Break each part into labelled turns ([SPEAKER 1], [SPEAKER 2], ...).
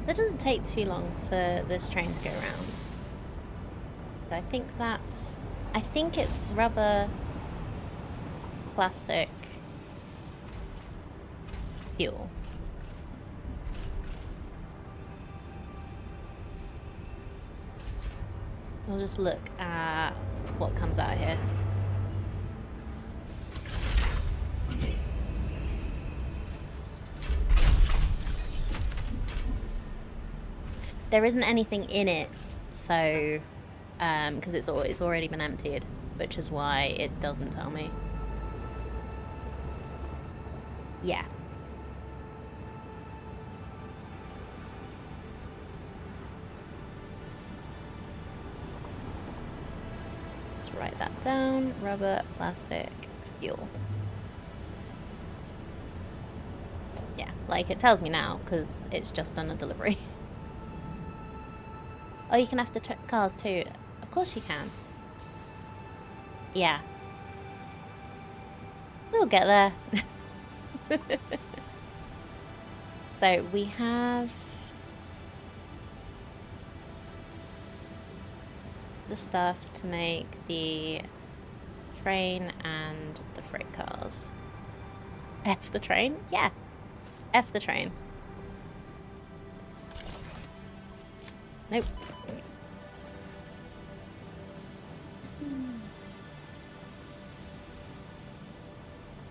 [SPEAKER 1] It doesn't take too long for this train to go around. So I think that's... I think it's rubber, plastic, fuel. We'll just look at what comes out here. There isn't anything in it, so because it's already been emptied, which is why it doesn't tell me. Yeah. Let's write that down. Rubber, plastic, fuel. Yeah, like it tells me now because it's just done a delivery. Oh, you can have the cars too. Of course you can. Yeah. We'll get there. So we have the stuff to make the train and the freight cars. F the train? Yeah. F the train. Nope.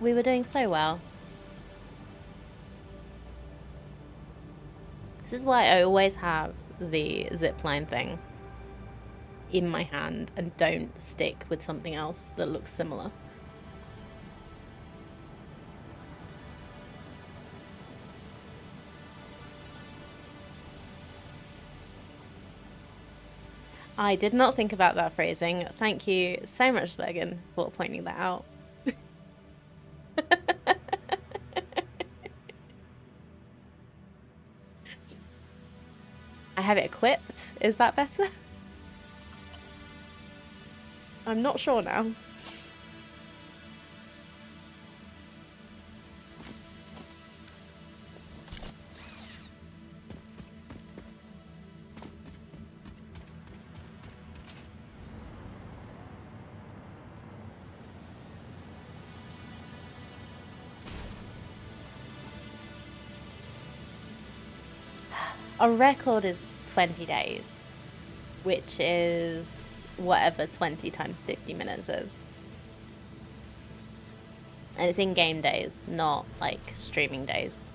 [SPEAKER 1] We were doing so well. This is why I always have the zipline thing in my hand and don't stick with something else that looks similar. I did not think about that phrasing. Thank you so much, Megan, for pointing that out. I have it equipped. Is that better? I'm not sure now. Our record is 20 days, which is whatever 20 times 50 minutes is. And it's in game days, not like streaming days.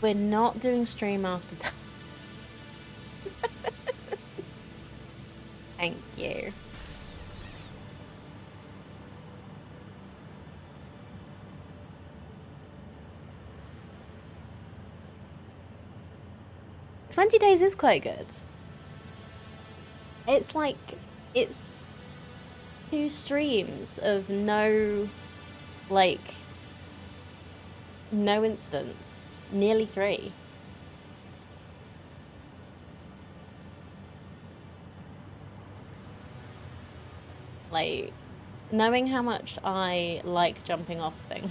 [SPEAKER 1] We're not doing stream after time. Thank you. "20 days is quite good. It's like, it's 2 streams of no instance. Nearly 3. Like, knowing how much I like jumping off things.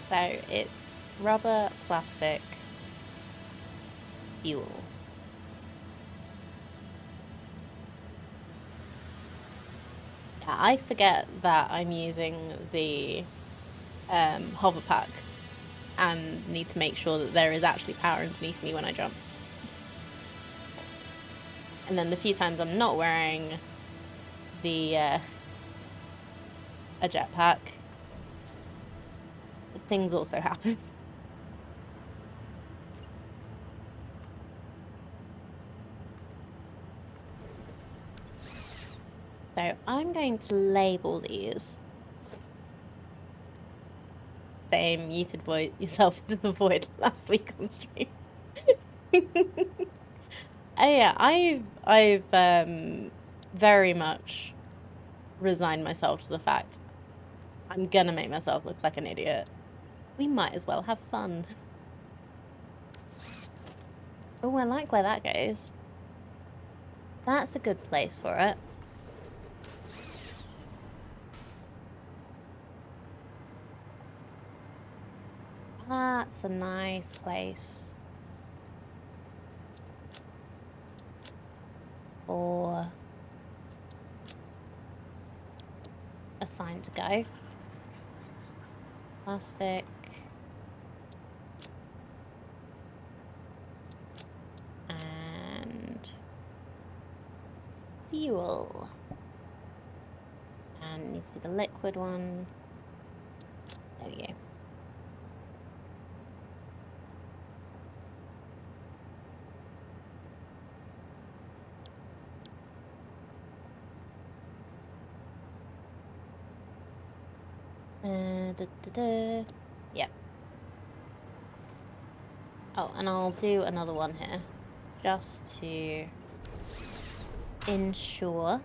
[SPEAKER 1] So it's rubber, plastic, fuel. Yeah, I forget that I'm using the hover pack and need to make sure that there is actually power underneath me when I jump. And then the few times I'm not wearing the a jetpack, things also happen. So I'm going to label these. Same, you did void yourself into the void last week on stream. Yeah, I've very much resigned myself to the fact I'm gonna make myself look like an idiot. We might as well have fun. Oh, I like where that goes. That's a good place for it. That's a nice place for a sign to go. Plastic. And fuel. And it needs to be the liquid one. There we go. Yeah. Oh, and I'll do another one here, just to ensure.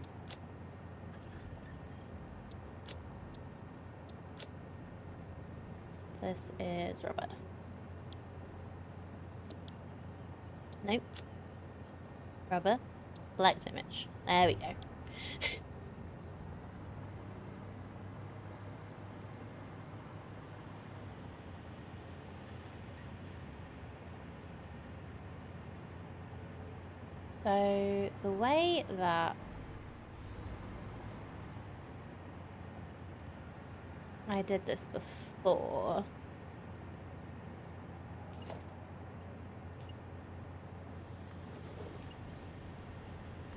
[SPEAKER 1] This is rubber. Nope. Rubber. Select image. There we go. So the way that I did this before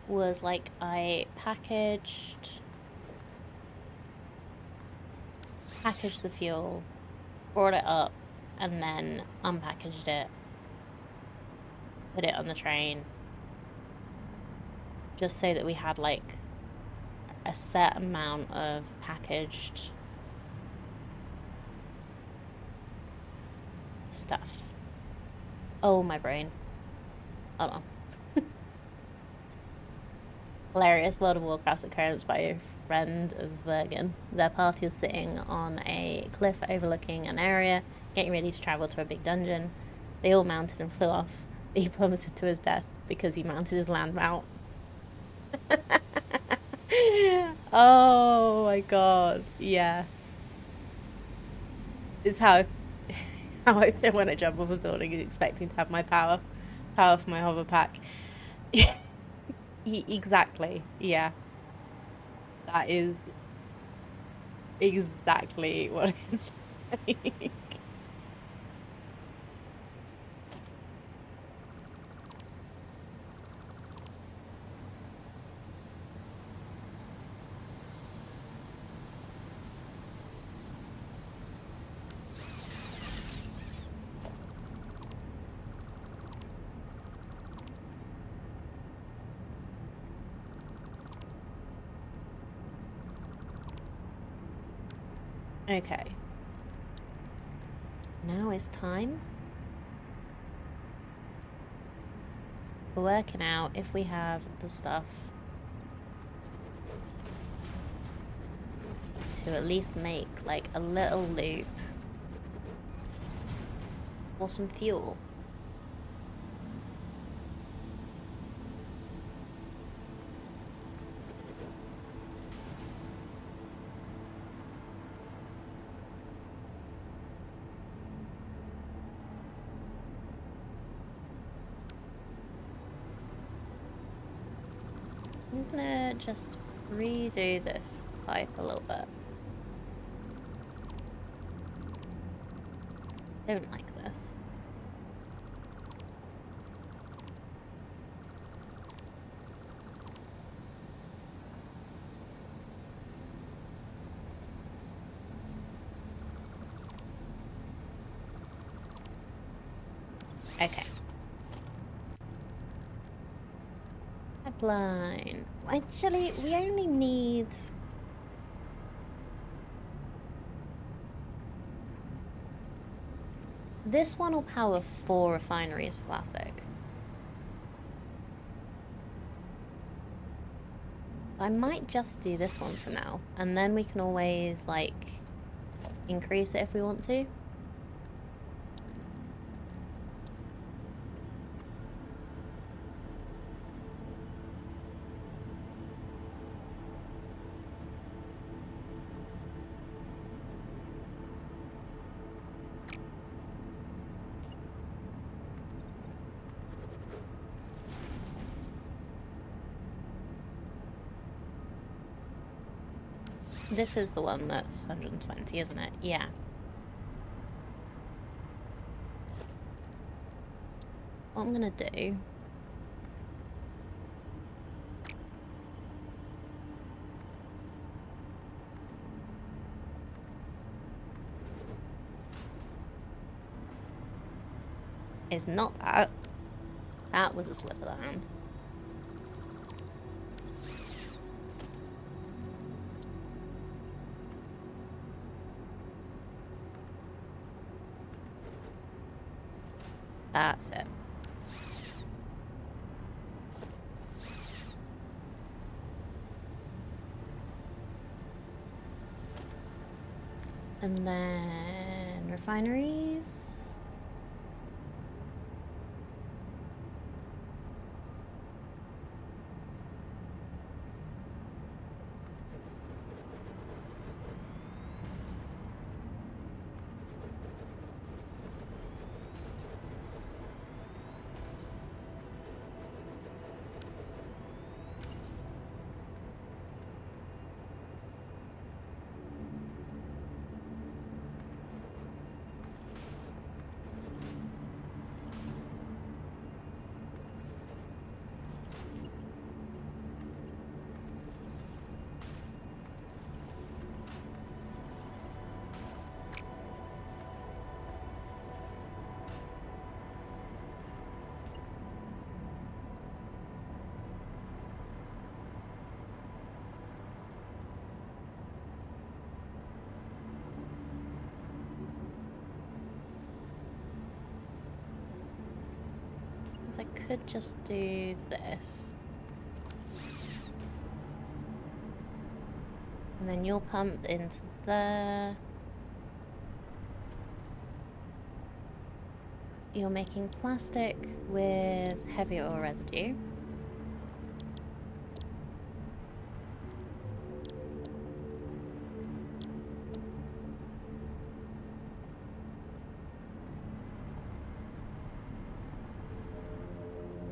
[SPEAKER 1] was like I packaged the fuel, brought it up, and then unpackaged it, put it on the train, just so that we had like a set amount of packaged stuff. Oh, my brain. Hold on. Hilarious World of Warcraft occurrence by a friend of Zvergan. Their party was sitting on a cliff overlooking an area, getting ready to travel to a big dungeon. They all mounted and flew off. He plummeted to his death because he mounted his land mount. Oh my god, yeah. It's how I feel when I jump off a building expecting to have my power for my hover pack. Exactly, yeah. That is exactly what it's like. Okay. Now it's time for working out if we have the stuff to at least make like a little loop or some fuel. I'm gonna just redo this pipe a little bit. Don't like this. Okay. Pipeline. Actually, we only need... This one will power 4 refineries for plastic. I might just do this one for now, and then we can always, like, increase it if we want to. This is the one that's 120, isn't it? Yeah. What I'm gonna do is not that. That was a slip of the hand. That's it. And then refineries. I could just do this. And then you'll pump into there. You're making plastic with heavy oil residue.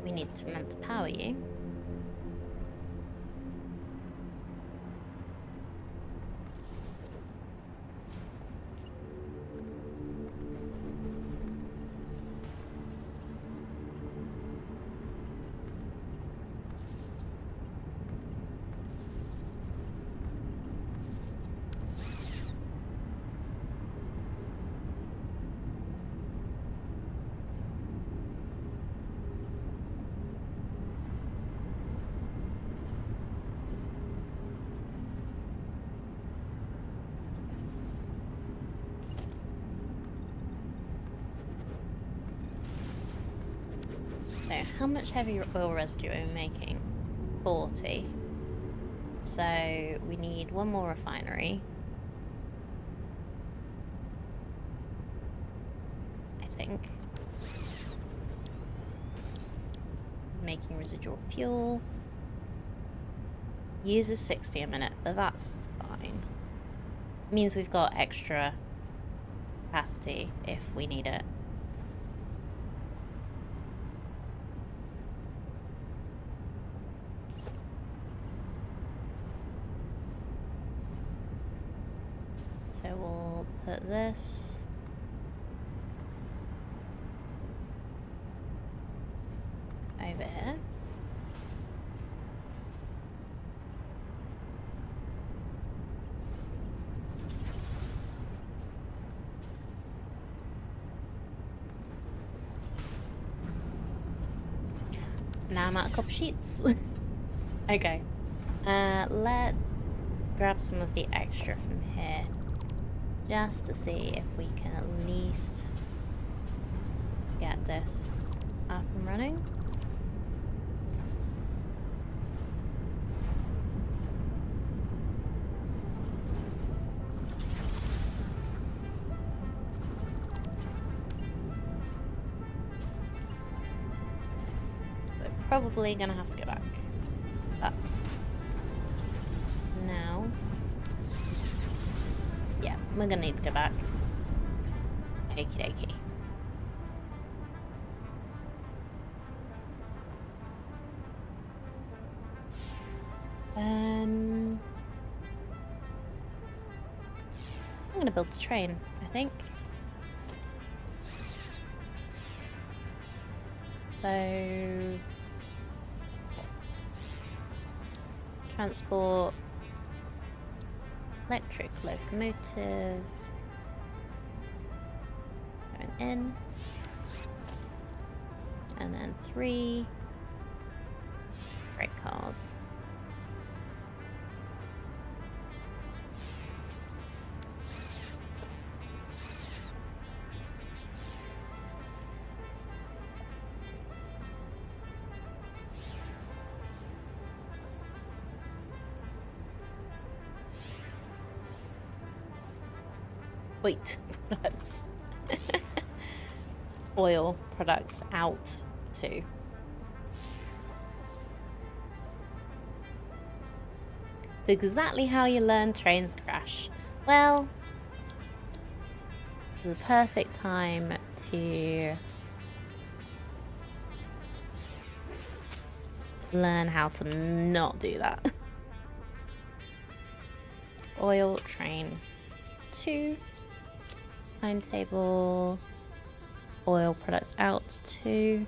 [SPEAKER 1] We need to remember to power you. So how much heavy oil residue are we making? 40. So we need one more refinery. I think. Making residual fuel. Uses 60 a minute, but that's fine. Means we've got extra capacity if we need it. So we'll put this over here. Now I'm out of copper sheets. Okay. Let's grab some of the extra from here. Just to see if we can at least get this up and running. We're probably gonna have to go back. But now, yeah, we're gonna need to go back. Okie dokie. going to build the train, I think. So... transport... electric locomotive... going in. And then 3 freight cars. Wait, that's oil products out too. It's exactly how you learn trains crash. Well, this is the perfect time to learn how to not do that. Oil train 2. Timetable. Oil products out 2.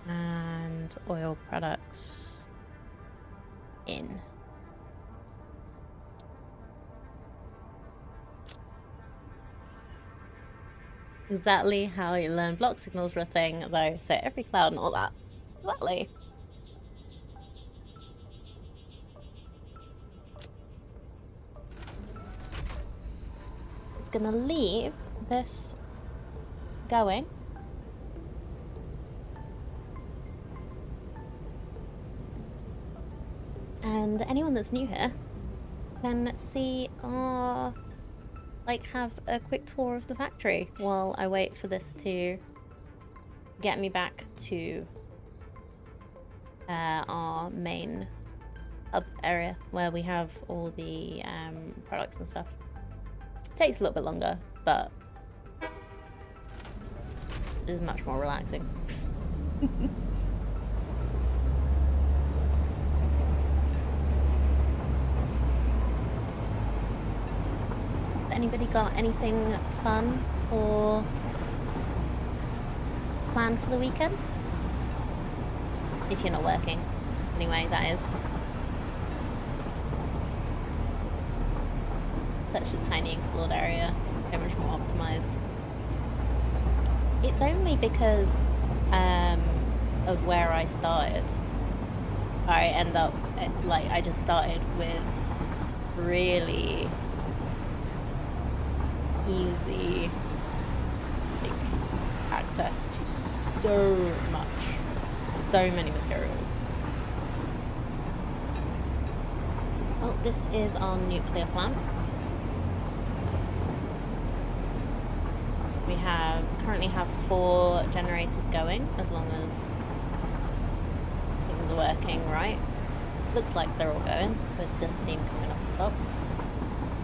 [SPEAKER 1] And oil products in. Exactly how you learn block signals were a thing, though, so every cloud and all that. Exactly. It's gonna leave this going. And anyone that's new here can see our, have a quick tour of the factory while I wait for this to get me back to our main hub area where we have all the products and stuff. Takes a little bit longer, but it is much more relaxing. Anybody got anything fun or planned for the weekend? If you're not working. Anyway, that is. Such a tiny explored area. So much more optimized. It's only because of where I started. I end up, I just started with really easy access to so many materials. Oh, this is our nuclear plant. We currently have 4 generators going, as long as things are working right. Looks like they're all going, with the steam coming off the top.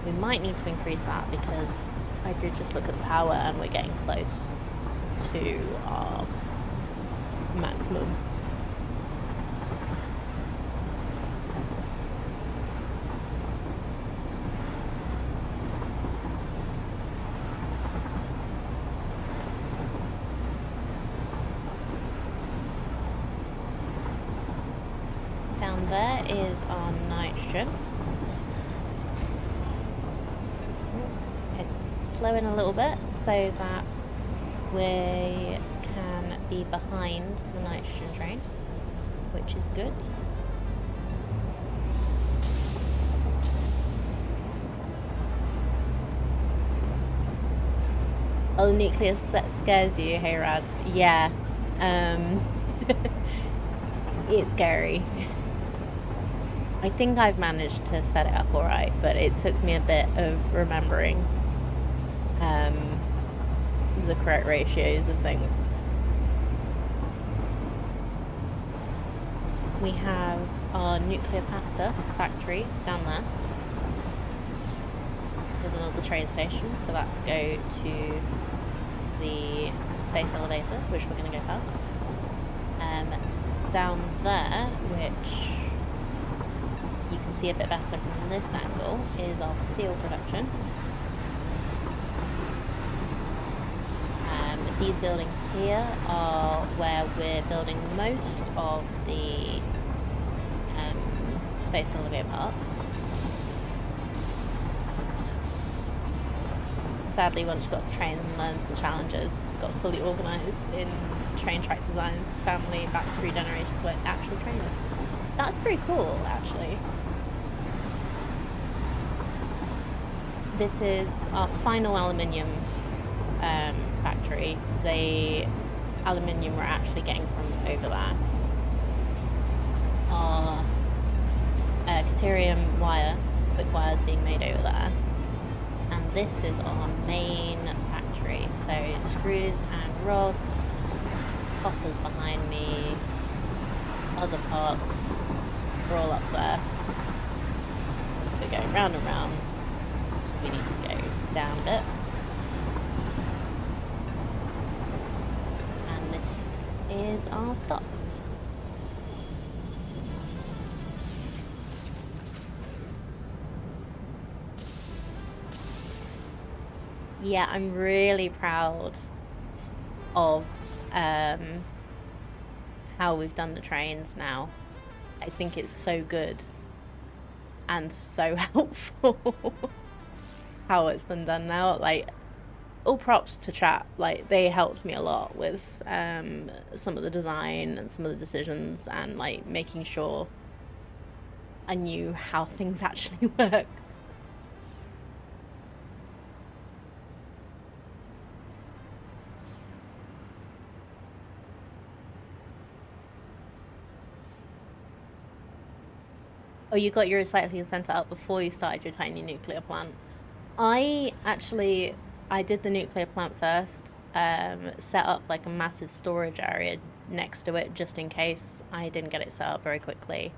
[SPEAKER 1] We might need to increase that because I did just look at the power and we're getting close to our maximum. Down there is our nitrogen. It's slowing a little bit so that we can be behind the nitrogen train, which is good. Oh, nuclear scares you, hey Rad? Yeah. It's scary. I think I've managed to set it up alright, but it took me a bit of remembering the correct ratios of things. We have our nuclear pasta factory down there with another train station for that to go to the space elevator, which we're going to go past. Down there, which you can see a bit better from this angle, is our steel production. these buildings here are where we're building most of the Space Holiday parts. Sadly, once you got trained and learned some challenges, got fully organised in train track designs, family, back 3 generations with actual trainers. That's pretty cool, actually. This is our final aluminium factory. The aluminium we're actually getting from over there. Our Caterium wire, quick wires being made over there. And this is our main factory. So screws and rods, hoppers behind me, other parts are all up there. We're going round and round. So we need to go down a bit. And this is our stop. Yeah, I'm really proud of how we've done the trains now. I think it's so good and so helpful how it's been done now. Like, all props to chat. Like, they helped me a lot with some of the design and some of the decisions and like making sure I knew how things actually worked. Oh, you got your recycling center up before you started your tiny nuclear plant. I did the nuclear plant first, set up like a massive storage area next to it just in case I didn't get it set up very quickly.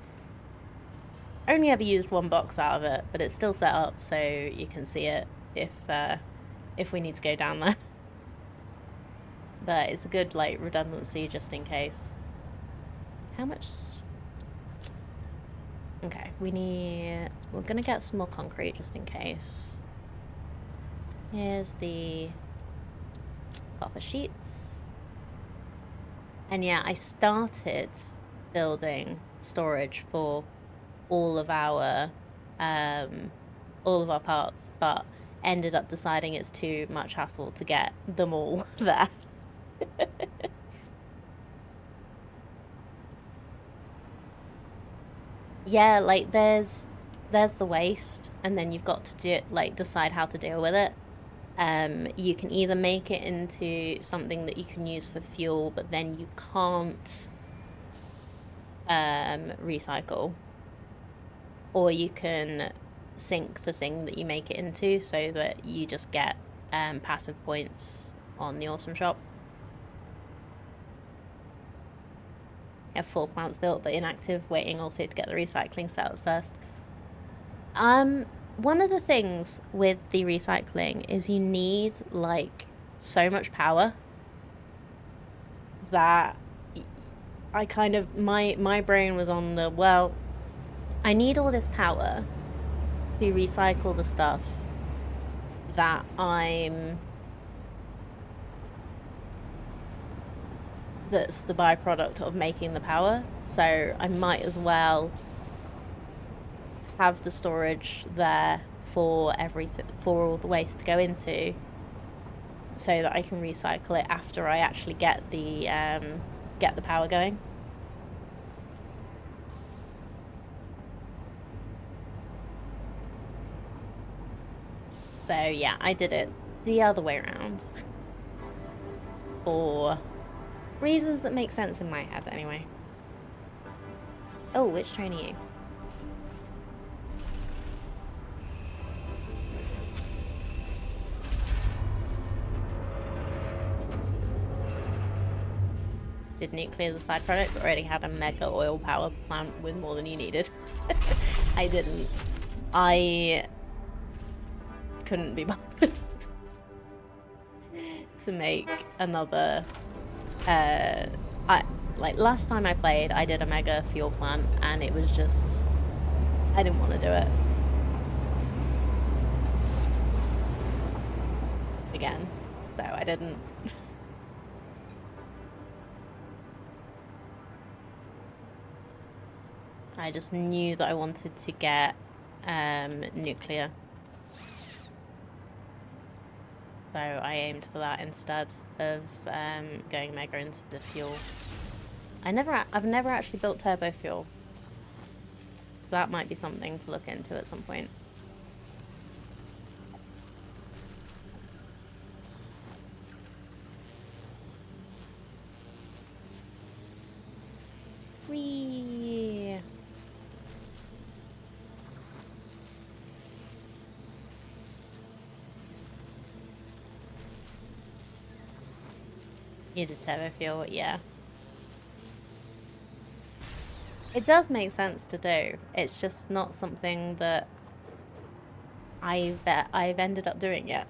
[SPEAKER 1] Only ever used one box out of it, but it's still set up so you can see it if we need to go down there. But it's a good like redundancy just in case. How much? Okay, we're gonna get some more concrete just in case. Here's the copper sheets. And yeah, I started building storage for all of our parts, but ended up deciding it's too much hassle to get them all there. Yeah, like there's the waste, and then you've got to decide how to deal with it. You can either make it into something that you can use for fuel, but then you can't recycle, or you can sink the thing that you make it into so that you just get passive points on the awesome shop. I have 4 plants built but inactive, waiting also to get the recycling set up first. One of the things with the recycling is you need like so much power that I kind of my brain was on the, well, I need all this power to recycle the stuff that that's the byproduct of making the power, so I might as well have the storage there for everything, for all the waste to go into, so that I can recycle it after I actually get the power going. So yeah, I did it the other way around for reasons that make sense in my head anyway. Oh, which train are you? Did nuclear as a side product? Already had a mega oil power plant with more than you needed. I didn't. I couldn't be bothered to make another. Like last time I played, I did a mega fuel plant, and it was just, I didn't want to do it again, so I didn't. I just knew that I wanted to get nuclear. So I aimed for that instead of going mega into the fuel. I've never actually built turbo fuel. That might be something to look into at some point. Whee! You did turbo fuel, yeah. It does make sense to do. It's just not something that I've ended up doing yet.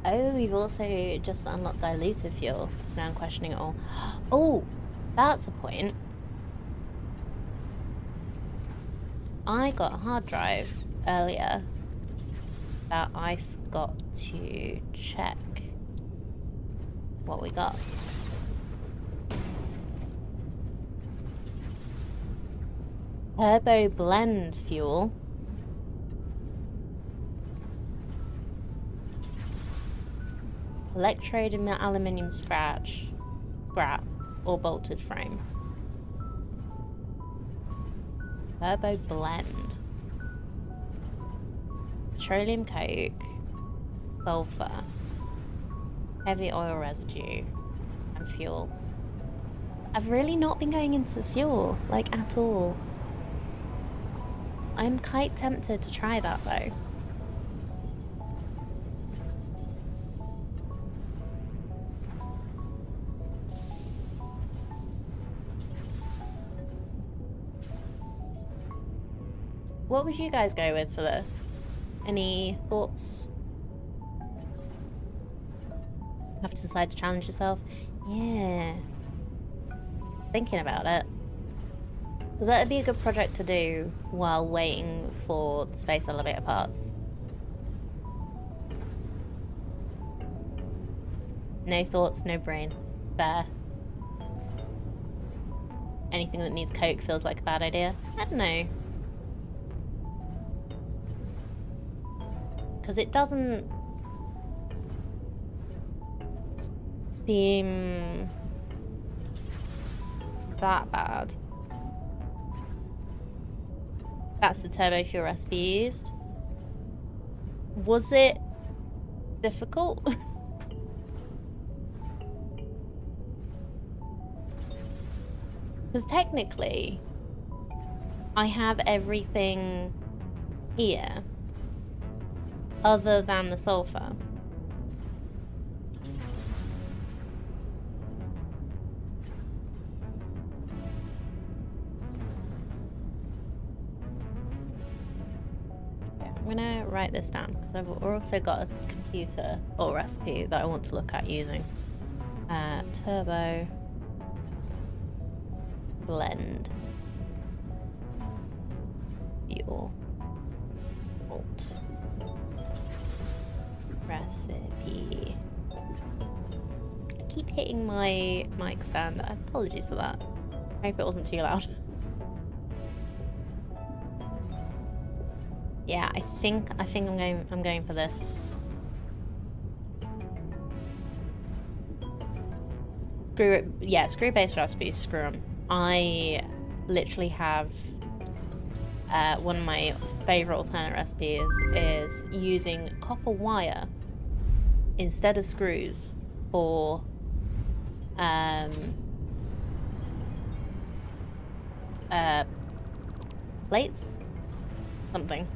[SPEAKER 1] Oh, we've also just unlocked diluted fuel. So now I'm questioning it all. Oh, that's a point. I got a hard drive earlier that I forgot to check what we got. Turbo blend fuel. Electrode and aluminium scrap, or bolted frame. Turbo blend. Petroleum coke, sulfur, heavy oil residue, and fuel. I've really not been going into the fuel, like, at all. I'm quite tempted to try that, though. What would you guys go with for this? Any thoughts? Have to decide to challenge yourself? Yeah. Thinking about it. Because that would be a good project to do while waiting for the space elevator parts. No thoughts, no brain. Fair. Anything that needs coke feels like a bad idea? I don't know. Because it doesn't seem that bad. That's the turbo fuel recipe used. Was it difficult? Because technically, I have everything here other than the sulfur. Okay, I'm gonna write this down because I've also got a computer or recipe that I want to look at using. Turbo blend fuel alt recipe. I keep hitting my mic stand. Apologies for that. I hope it wasn't too loud. Yeah, I think I'm going for this. Screw it. Yeah, screw base recipes. Screw them. I literally have one of my favorite alternate recipes is using copper wire instead of screws for plates, something.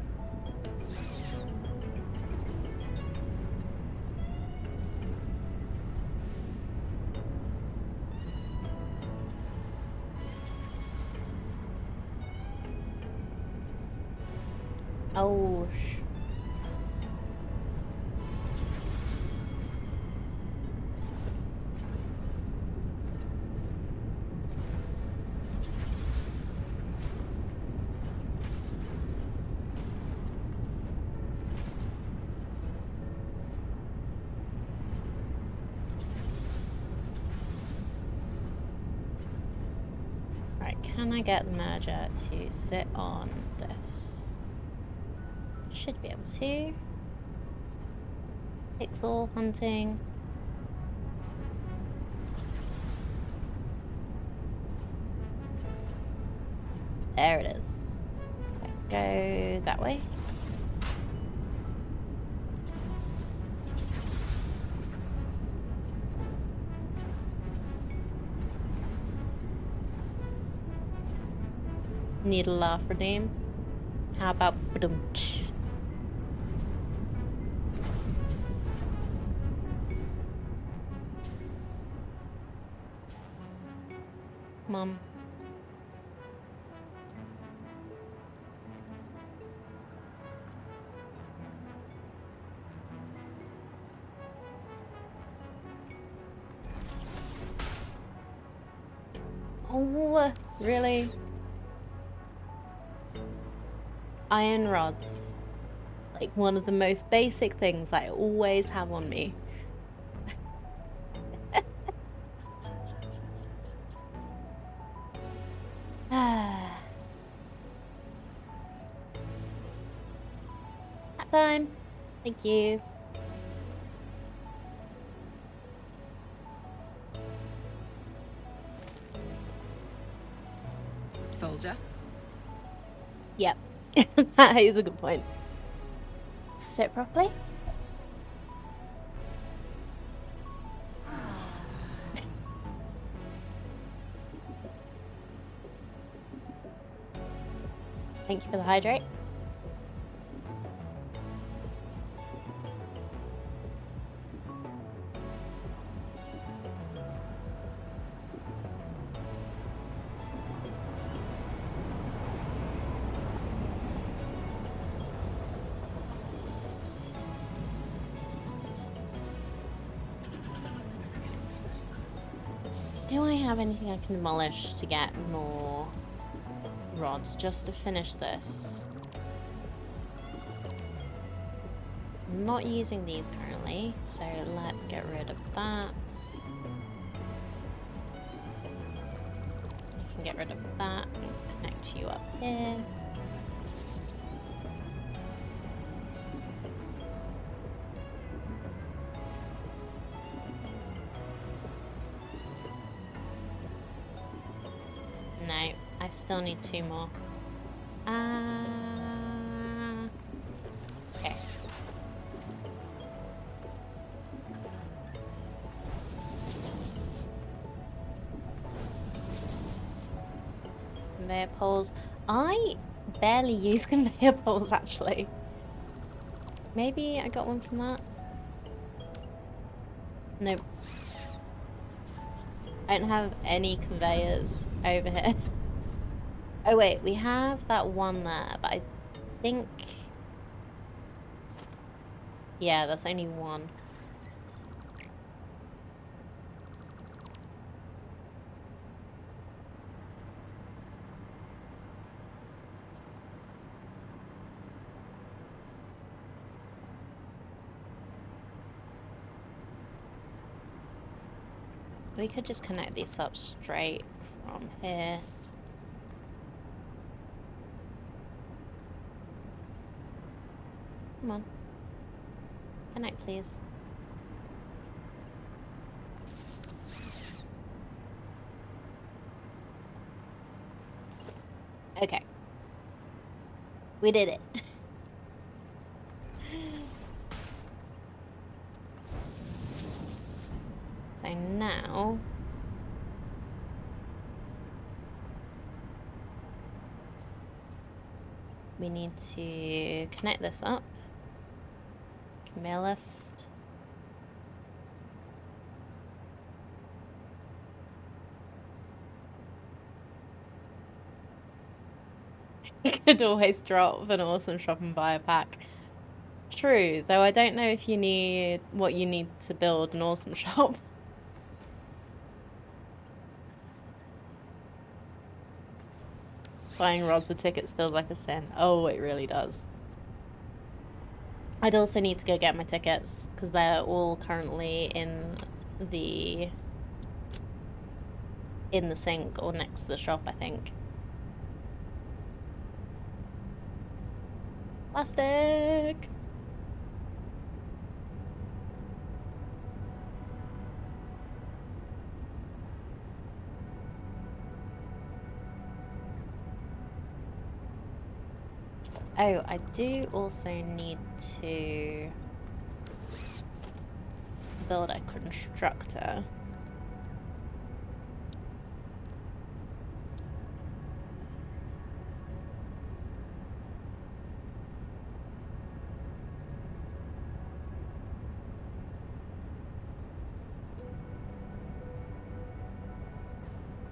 [SPEAKER 1] Oh, right, can I get the merger to sit on this? Should be able to. Pixel hunting. There it is. Go that way. Need a laugh redeem. How about ba-dum-tsh? Mom. Oh, really? Iron rods. Like one of the most basic things that I always have on me. That time. Thank you.
[SPEAKER 2] Soldier?
[SPEAKER 1] Yep. That is a good point. Sit properly. Thank you for the hydrate. Do I have anything I can demolish to get more rods just to finish this? I'm not using these currently, so let's get rid of that. I can get rid of that and connect you up here. No, I still need 2 more. Okay. Conveyor poles. I barely use conveyor poles, actually. Maybe I got one from that? Nope. I don't have any conveyors over here. Oh wait, we have that one there, but I think... Yeah, that's only one. We could just connect these up straight from here. Come on. Connect, please. Okay. We did it. So now... we need to connect this up. Conveyor lift. You could always drop an awesome shop and buy a pack. True, though I don't know if you need what you need to build an awesome shop. Buying rods with tickets feels like a sin. Oh, it really does. I'd also need to go get my tickets because they're all currently in the sink or next to the shop, I think. Plastic! Oh, I do also need to build a constructor.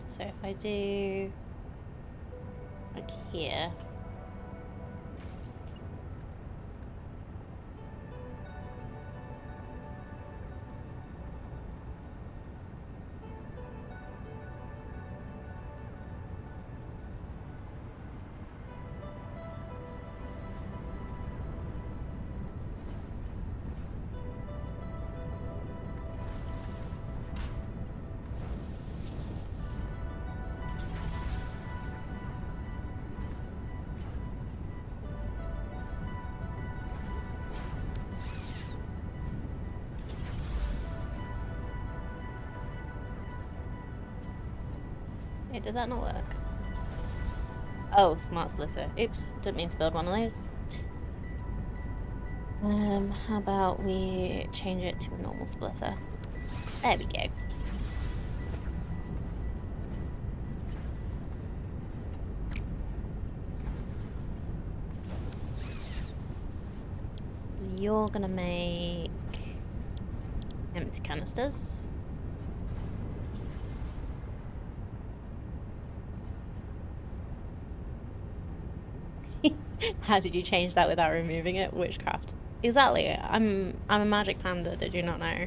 [SPEAKER 1] So if I do like here. Wait, did that not work? Oh, smart splitter. Oops, didn't mean to build one of those. How about we change it to a normal splitter? There we go. You're gonna make empty canisters. How did you change that without removing it? Witchcraft. Exactly. I'm a magic panda, did you not know?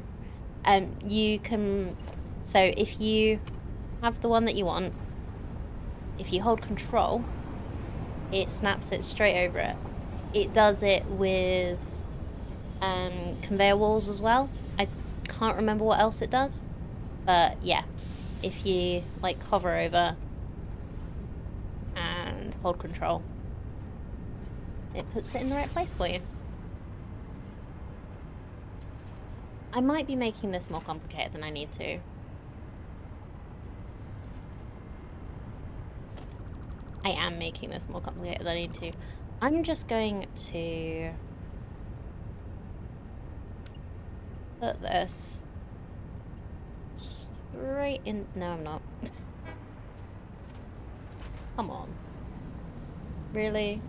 [SPEAKER 1] You can, so if you have the one that you want, if you hold control, it snaps it straight over it. It does it with conveyor walls as well. I can't remember what else it does, but yeah, if you like hover over and hold control, it puts it in the right place for you. I might be making this more complicated than I need to. I am making this more complicated than I need to. I'm just going to put this straight in. No, I'm not. Come on. Really?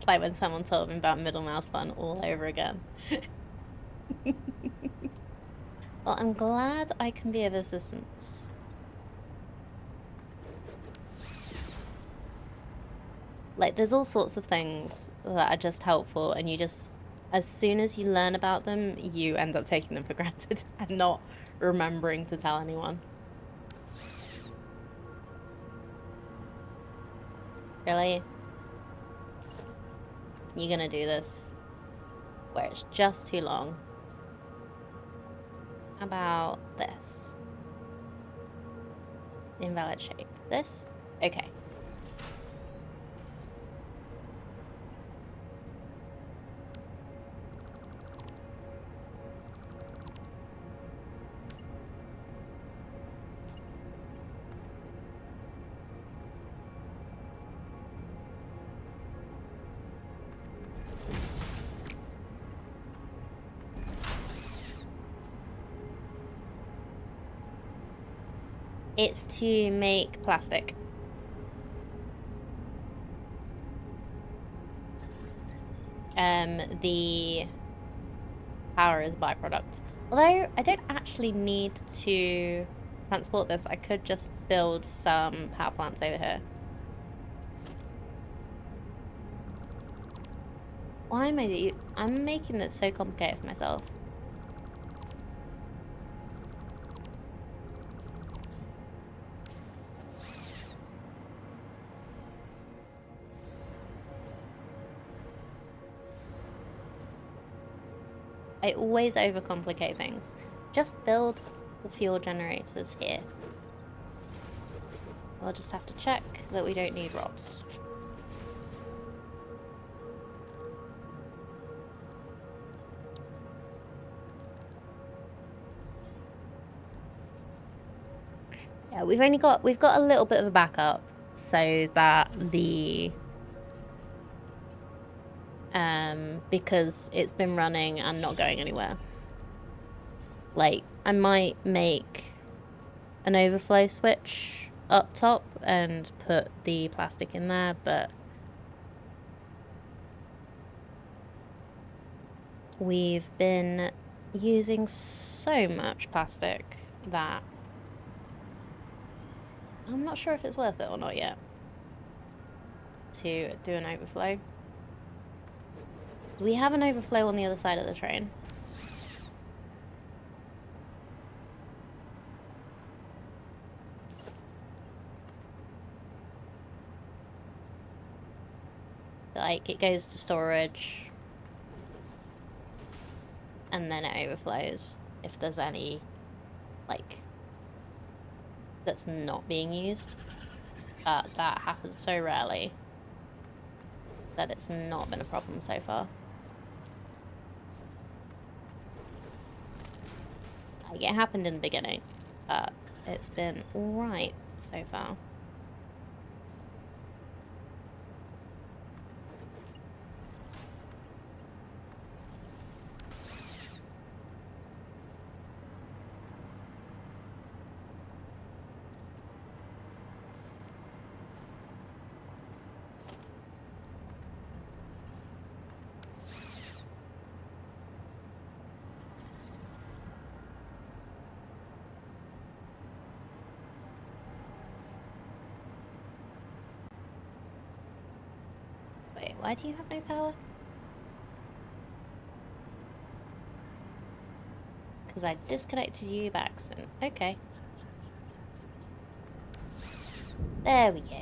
[SPEAKER 1] Like when someone told me about middle mouse button all over again. Well, I'm glad I can be of assistance. Like, there's all sorts of things that are just helpful, and you just, as soon as you learn about them, you end up taking them for granted and not remembering to tell anyone. Really? You're gonna do this where it's just too long? How about this? Invalid shape. This? Okay. It's to make plastic. The power is a byproduct. Although I don't actually need to transport this, I could just build some power plants over here. Why am I'm making this so complicated for myself. I always overcomplicate things. Just build the fuel generators here. We'll just have to check that we don't need rods. Yeah, we've got a little bit of a backup so that the because it's been running and not going anywhere. Like, I might make an overflow switch up top and put the plastic in there, but we've been using so much plastic that I'm not sure if it's worth it or not yet to do an overflow. We have an overflow on the other side of the train. So, like, it goes to storage and then it overflows if there's any, like, that's not being used. But that happens so rarely that it's not been a problem so far. Like, it happened in the beginning, but it's been alright so far. Wait, why do you have no power? Because I disconnected you by accident. Okay. There we go.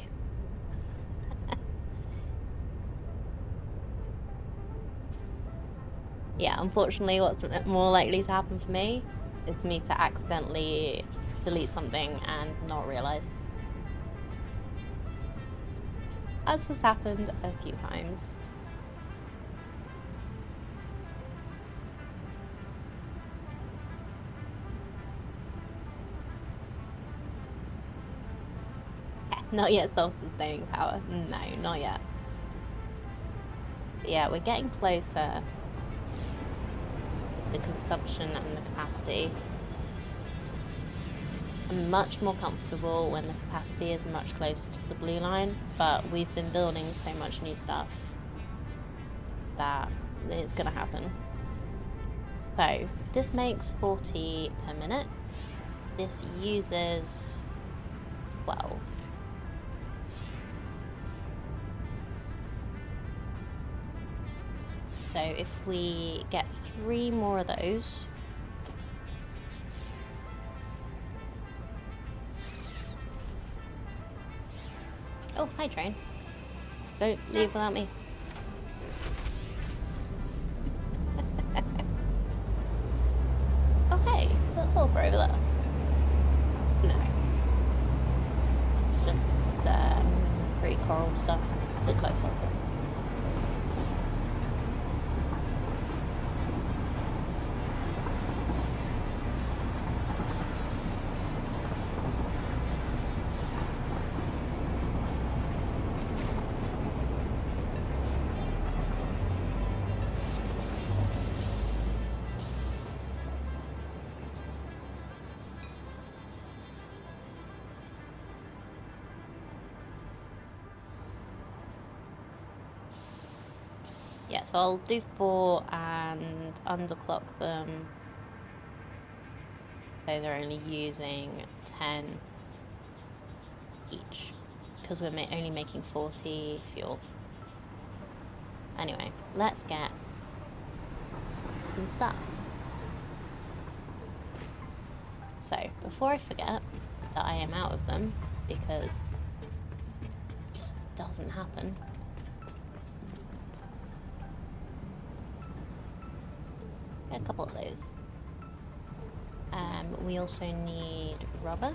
[SPEAKER 1] Yeah, unfortunately what's more likely to happen for me is me to accidentally delete something and not realise. As has happened a few times. Not yet self-sustaining power. No, not yet. But yeah, we're getting closer. The consumption and the capacity. I'm much more comfortable when the capacity is much closer to the blue line, but we've been building so much new stuff that it's gonna happen. So this makes 40 per minute. This uses 12. So if we get 3 more of those, oh, hi train. Don't leave without me. Oh hey, is that sulfur over there? No. It's just pretty coral stuff. Look like sulfur. so I'll do 4 and underclock them. So they're only using 10 each because we're only making 40 fuel. Anyway, let's get some stuff. So before I forget that I am out of them, because it just doesn't happen. Get a couple of those. We also need rubber,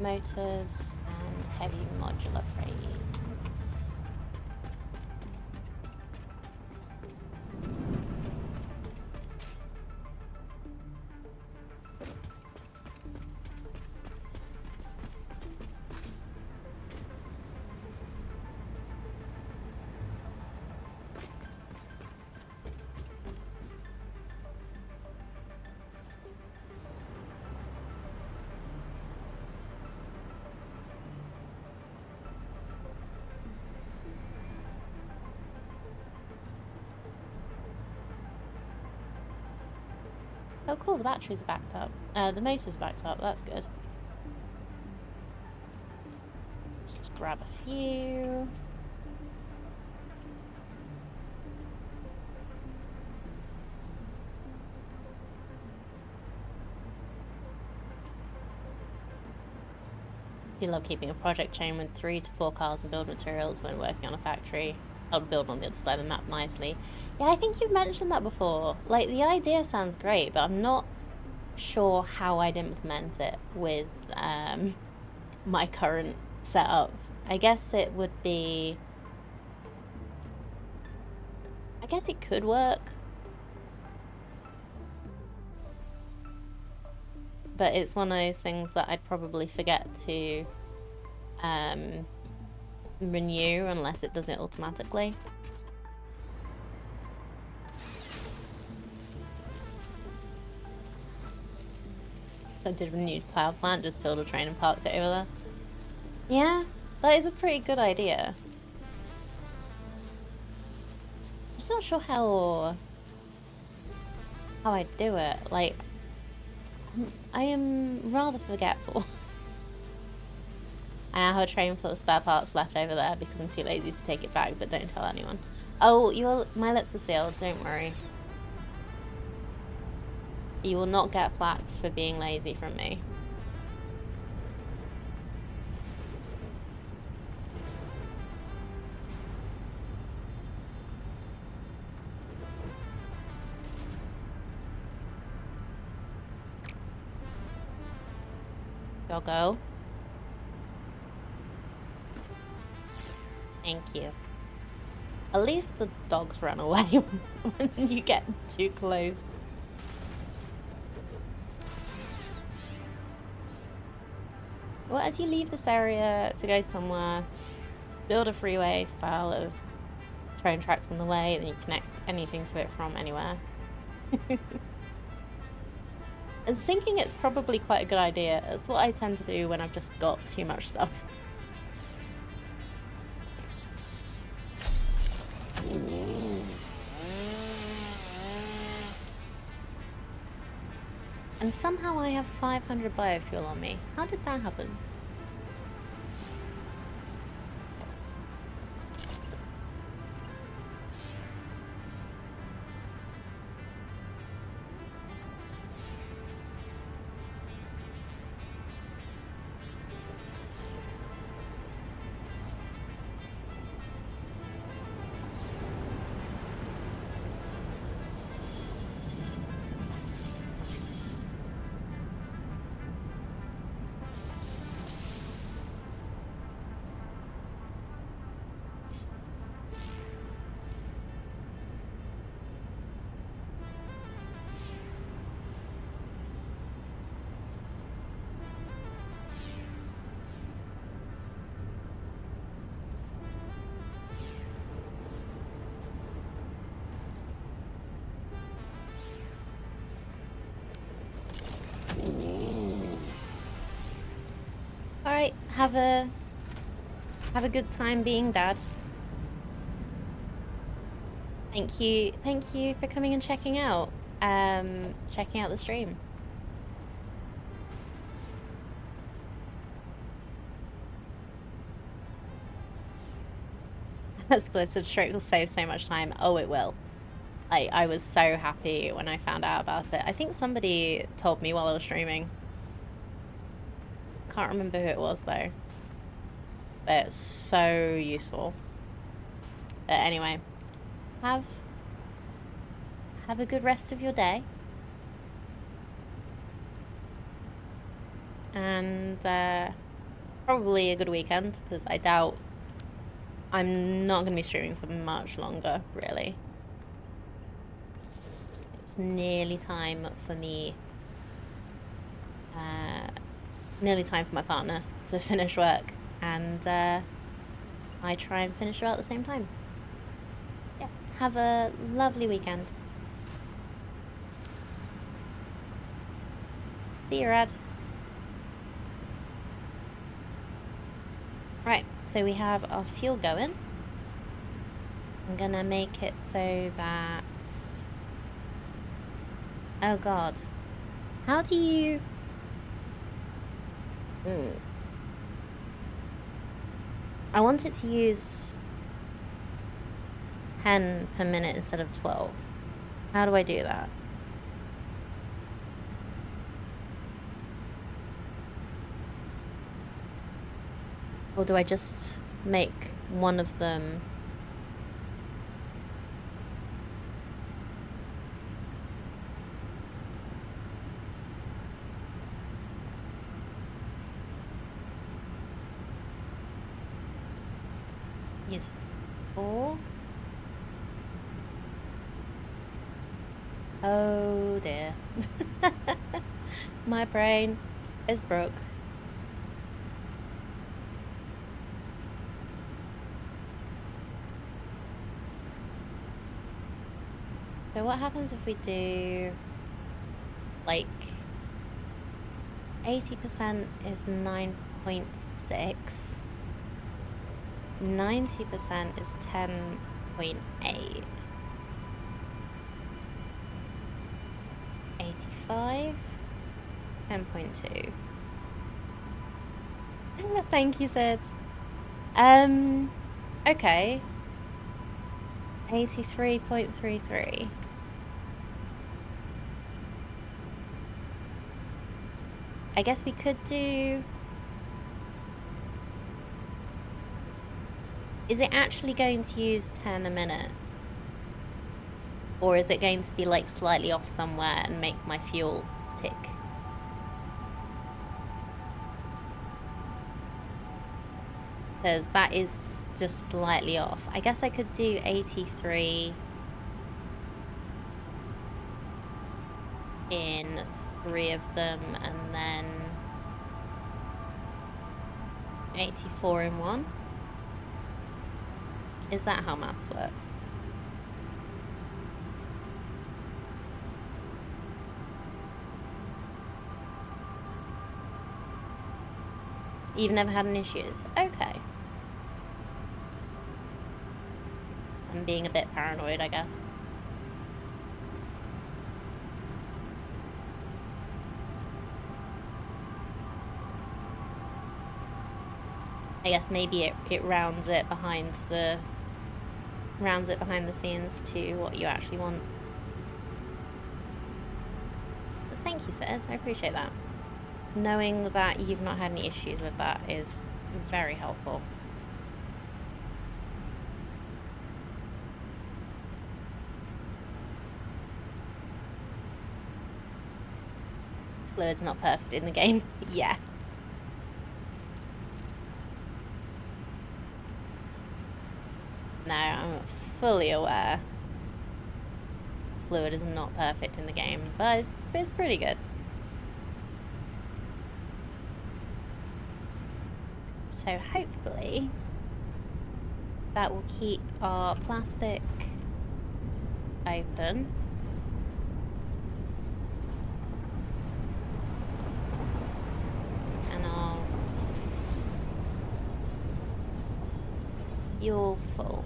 [SPEAKER 1] motors, and heavy modular frames. Oh cool, the batteries are backed up. The motor's backed up, that's good. Let's just grab a few. I do love keeping a project chain with 3 to 4 cars and build materials when working on a factory. I'll build on the other side of the map nicely. Yeah, I think you've mentioned that before. Like, the idea sounds great, but I'm not sure how I'd implement it with my current setup. I guess it would be... I guess it could work. But it's one of those things that I'd probably forget to renew unless it does it automatically. I did a renewed power plant, just build a train and parked it over there. Yeah, that is a pretty good idea. I'm just not sure how I'd do it. Like, I am rather forgetful. I now have a train full of spare parts left over there because I'm too lazy to take it back, but don't tell anyone. Oh, my lips are sealed, don't worry. You will not get flack for being lazy from me. Doggo. Thank you. At least the dogs run away when you get too close. Well, as you leave this area to go somewhere, build a freeway style of train tracks on the way, then you connect anything to it from anywhere. And syncing it's probably quite a good idea. It's what I tend to do when I've just got too much stuff. And somehow I have 500 biofuel on me. How did that happen? Alright, have a Have a good time being dad. Thank you for coming and checking out the stream. That splitted stroke will save so much time. Oh, it will. I was so happy when I found out about it. I think somebody told me while I was streaming. Can't remember who it was though. But it's so useful. But anyway, have a good rest of your day. And probably a good weekend, because I doubt I'm not going to be streaming for much longer, really. It's nearly time for me, nearly time for my partner to finish work, and I try and finish her at the same time. Yeah, have a lovely weekend. See you, Rad. Right, so we have our fuel going. I'm gonna make it so that... Oh god. How do you... I want it to use 10 per minute instead of 12. How do I do that? Or do I just make one of them... use 4? Oh dear. My brain is broke. So what happens if we do, like, 80% is 9.6, 90% is 10.8, 85, 10.2. Thank you, Sid. Okay. 83.33. I guess we could do... Is it actually going to use 10 a minute? Or is it going to be like slightly off somewhere and make my fuel tick? Because that is just slightly off. I guess I could do 83 in 3 of them, and then 84 in 1. Is that how maths works? You've never had any issues? Okay. I'm being a bit paranoid, I guess. I guess maybe it rounds it behind the scenes to what you actually want. But thank you, Sid. I appreciate that. Knowing that you've not had any issues with that is very helpful. Fluid's not perfect in the game. Yeah. No, I'm fully aware. Fluid is not perfect in the game, but it's pretty good. So hopefully that will keep our plastic open. And You're full.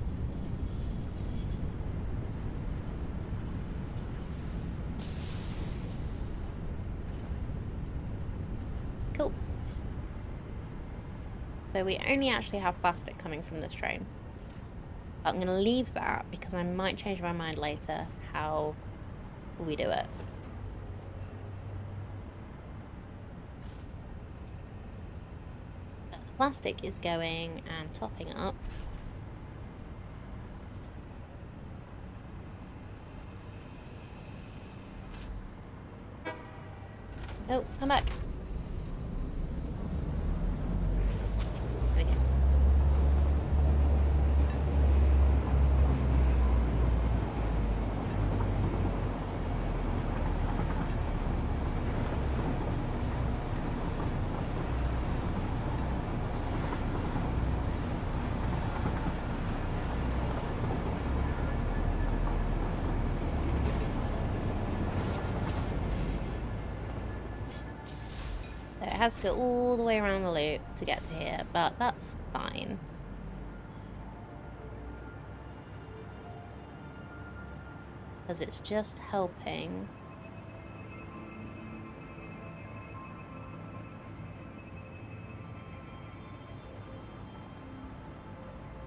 [SPEAKER 1] Cool. So we only actually have plastic coming from this train. But I'm going to leave that because I might change my mind later how we do it. But the plastic is going and topping up. Oh, come back. Okay. So it has to go all the way around the loop to get to here, but that's fine. Because it's just helping.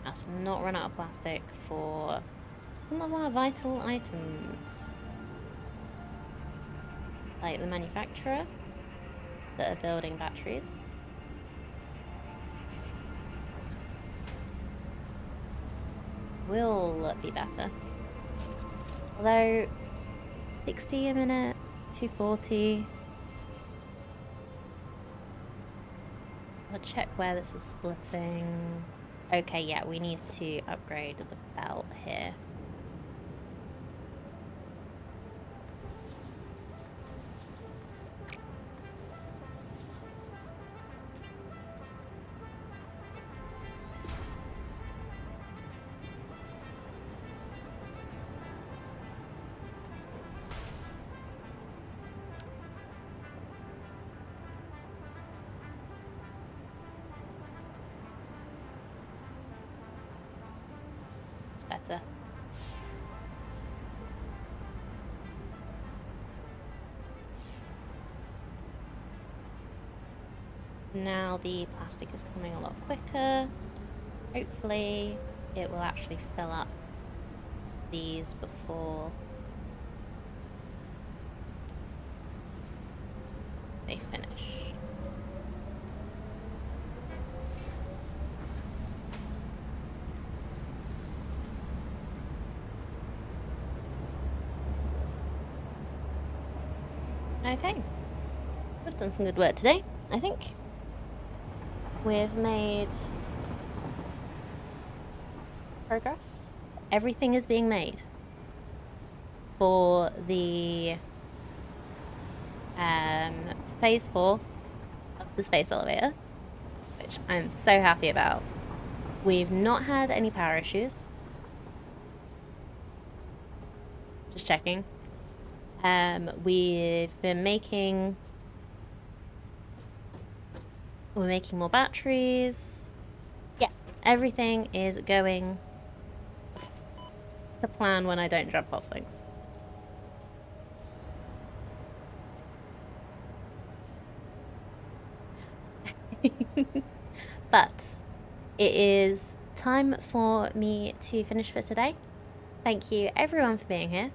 [SPEAKER 1] Us not run out of plastic for some of our vital items. Like the manufacturer that are building batteries. Will be better. Although 60 a minute, 240. I'll check where this is splitting. Okay, yeah, we need to upgrade the belt here. Better. Now the plastic is coming a lot quicker. Hopefully it will actually fill up these before they finish. Okay, we've done some good work today, I think. We've made progress. Everything is being made for the phase 4 of the space elevator, which I'm so happy about. We've not had any power issues. Just checking. We've been making... We're making more batteries. Yeah, everything is going to plan when I don't jump off things. But it is time for me to finish for today. Thank you everyone for being here.